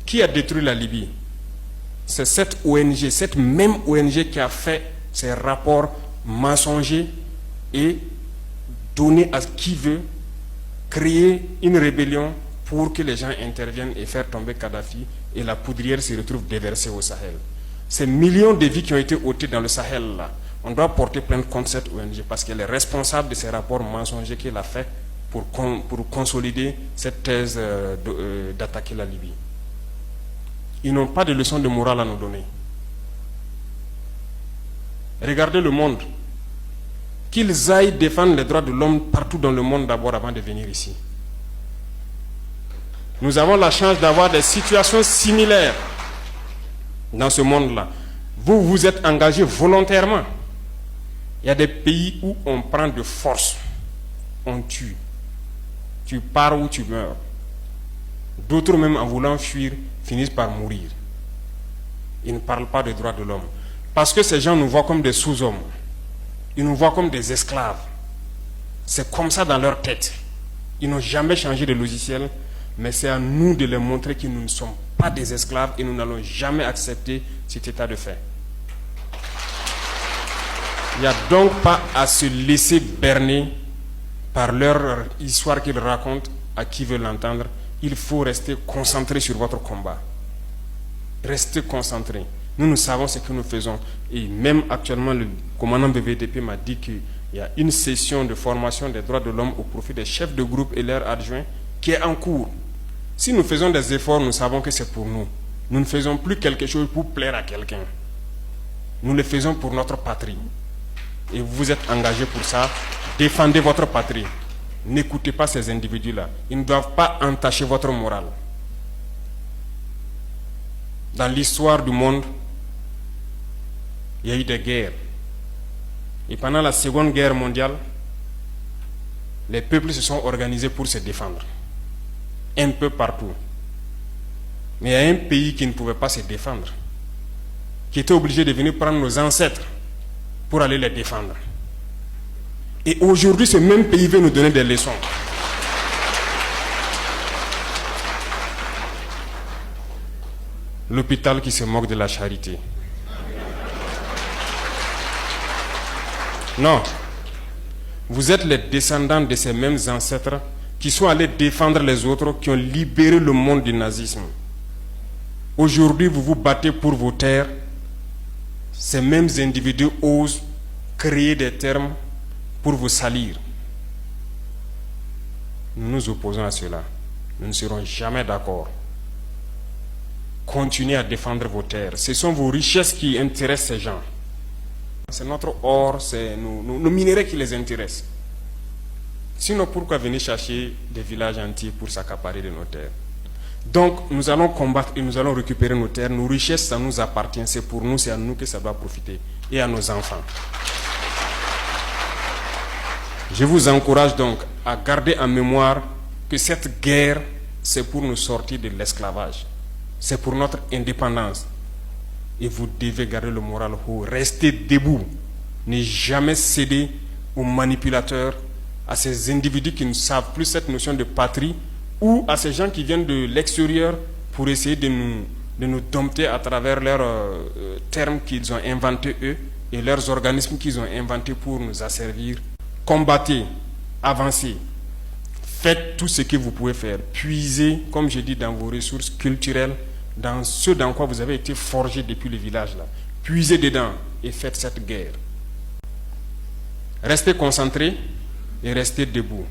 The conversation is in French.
Qui a détruit la Libye? C'est cette ONG, cette même ONG qui a fait ces rapports mensongers et donné à qui veut créer une rébellion pour que les gens interviennent et faire tomber Kadhafi et la poudrière se retrouve déversée au Sahel. Ces millions de vies qui ont été ôtées dans le Sahel là, on doit porter plainte contre cette ONG parce qu'elle est responsable de ces rapports mensongers qu'elle a fait pour consolider cette thèse d'attaquer la Libye. Ils n'ont pas de leçon de morale à nous donner. Regardez le monde. Qu'ils aillent défendre les droits de l'homme partout dans le monde d'abord avant de venir ici. Nous avons la chance d'avoir des situations similaires dans ce monde-là. Vous vous êtes engagés volontairement. Il y a des pays où on prend de force, on tue. Tu pars ou tu meurs. D'autres même en voulant fuir finissent par mourir. Ils ne parlent pas des droits de l'homme. Parce que ces gens nous voient comme des sous-hommes. Ils nous voient comme des esclaves. C'est comme ça dans leur tête. Ils n'ont jamais changé de logiciel, mais c'est à nous de leur montrer que nous ne sommes pas des esclaves et nous n'allons jamais accepter cet état de fait. Il n'y a donc pas à se laisser berner par leur histoire qu'ils racontent à qui veut l'entendre. Il faut rester concentré sur votre combat. Restez concentré. Nous savons ce que nous faisons. Et même actuellement, le commandant BVDP m'a dit qu'il y a une session de formation des droits de l'homme au profit des chefs de groupe et leurs adjoints qui est en cours. Si nous faisons des efforts, nous savons que c'est pour nous. Nous ne faisons plus quelque chose pour plaire à quelqu'un. Nous le faisons pour notre patrie. Et vous êtes engagés pour ça. Défendez votre patrie. N'écoutez pas ces individus-là. Ils ne doivent pas entacher votre morale. Dans l'histoire du monde, il y a eu des guerres. Et pendant la Seconde Guerre mondiale, les peuples se sont organisés pour se défendre. Un peu partout. Mais il y a un pays qui ne pouvait pas se défendre, qui était obligé de venir prendre nos ancêtres pour aller les défendre. Et aujourd'hui, ce même pays veut nous donner des leçons. L'hôpital qui se moque de la charité. Non. Vous êtes les descendants de ces mêmes ancêtres qui sont allés défendre les autres, qui ont libéré le monde du nazisme. Aujourd'hui, vous vous battez pour vos terres. Ces mêmes individus osent créer des termes pour vous salir. Nous nous opposons à cela. Nous ne serons jamais d'accord. Continuez à défendre vos terres. Ce sont vos richesses qui intéressent ces gens. C'est notre or, c'est nos minéraux qui les intéressent. Sinon, pourquoi venir chercher des villages entiers pour s'accaparer de nos terres? Donc, nous allons combattre et nous allons récupérer nos terres. Nos richesses, ça nous appartient. C'est pour nous, c'est à nous que ça doit profiter. Et à nos enfants. Je vous encourage donc à garder en mémoire que cette guerre, c'est pour nous sortir de l'esclavage. C'est pour notre indépendance. Et vous devez garder le moral haut. Restez debout. Ne jamais céder aux manipulateurs, à ces individus qui ne savent plus cette notion de patrie, ou à ces gens qui viennent de l'extérieur pour essayer de nous dompter à travers leurs termes qu'ils ont inventés eux et leurs organismes qu'ils ont inventés pour nous asservir. Combattez, avancez, faites tout ce que vous pouvez faire. Puisez, comme je dis, dans vos ressources culturelles, dans ce dans quoi vous avez été forgé depuis le village là. Puisez dedans et faites cette guerre. Restez concentrés et restez debout.